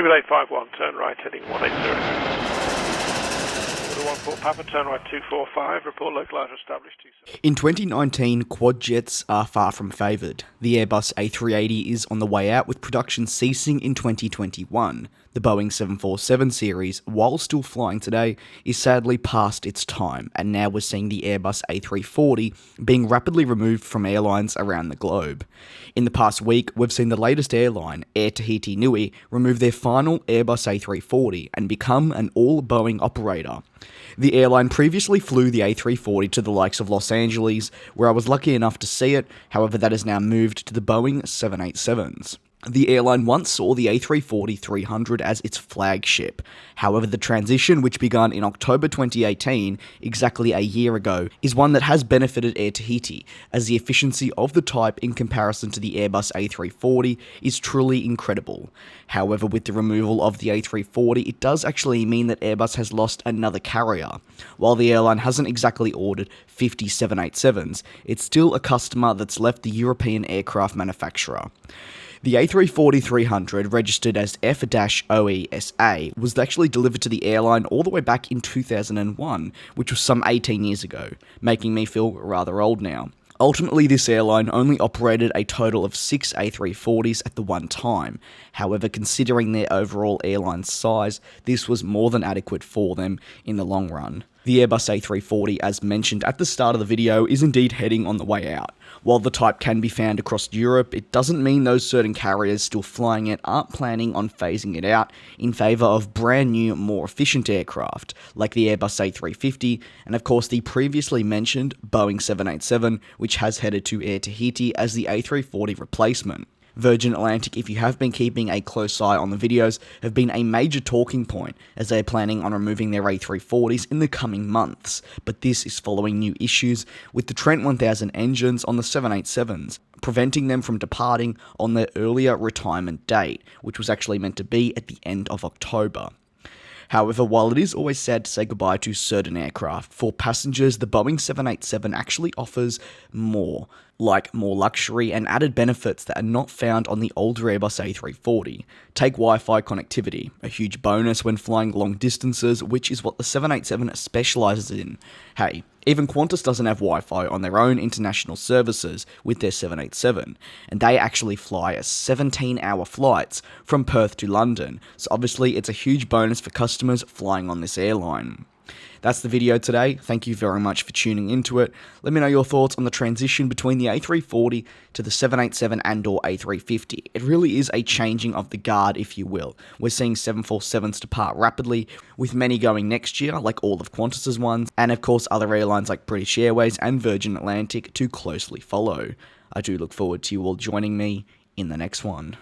Cubic 851, turn right heading 180. Order 14 Papa, turn right 245, report localizer established 27. In 2019, quad jets are far from favoured. The Airbus A380 is on the way out, with production ceasing in 2021. The Boeing 747 series, while still flying today, is sadly past its time, and now we're seeing the Airbus A340 being rapidly removed from airlines around the globe. In the past week, we've seen the latest airline, Air Tahiti Nui, remove their final Airbus A340 and become an all-Boeing operator. The airline previously flew the A340 to the likes of Los Angeles, where I was lucky enough to see it. However, that has now moved to the Boeing 787s. The airline once saw the A340-300 as its flagship. However, the transition, which began in October 2018, exactly a year ago, is one that has benefited Air Tahiti, as the efficiency of the type in comparison to the Airbus A340 is truly incredible. However, with the removal of the A340, it does actually mean that Airbus has lost another carrier. While the airline hasn't exactly ordered 50 787s, it's still a customer that's left the European aircraft manufacturer. The A340-300, registered as F-OESA, was actually delivered to the airline all the way back in 2001, which was some 18 years ago, making me feel rather old now. Ultimately, this airline only operated a total of 6 A340s at the one time. However, considering their overall airline size, this was more than adequate for them in the long run. The Airbus A340, as mentioned at the start of the video, is indeed heading on the way out. While the type can be found across Europe, it doesn't mean those certain carriers still flying it aren't planning on phasing it out in favour of brand new, more efficient aircraft, like the Airbus A350, and of course the previously mentioned Boeing 787, which has headed to Air Tahiti as the A340 replacement. Virgin Atlantic, if you have been keeping a close eye on the videos, have been a major talking point as they are planning on removing their A340s in the coming months, but this is following new issues with the Trent 1000 engines on the 787s, preventing them from departing on their earlier retirement date, which was actually meant to be at the end of October. However, while it is always sad to say goodbye to certain aircraft, for passengers, the Boeing 787 actually offers more, like more luxury and added benefits that are not found on the older Airbus A340. Take Wi-Fi connectivity, a huge bonus when flying long distances, which is what the 787 specialises in. Hey, even Qantas doesn't have Wi-Fi on their own international services with their 787, and they actually fly 17-hour flights from Perth to London, so obviously it's a huge bonus for customers flying on this airline. That's the video today. Thank you very much for tuning into it. Let me know your thoughts on the transition between the A340 to the 787 and/or A350. It really is a changing of the guard, if you will. We're seeing 747s depart rapidly, with many going next year, like all of Qantas's ones, and of course other airlines like British Airways and Virgin Atlantic to closely follow. I do look forward to you all joining me in the next one.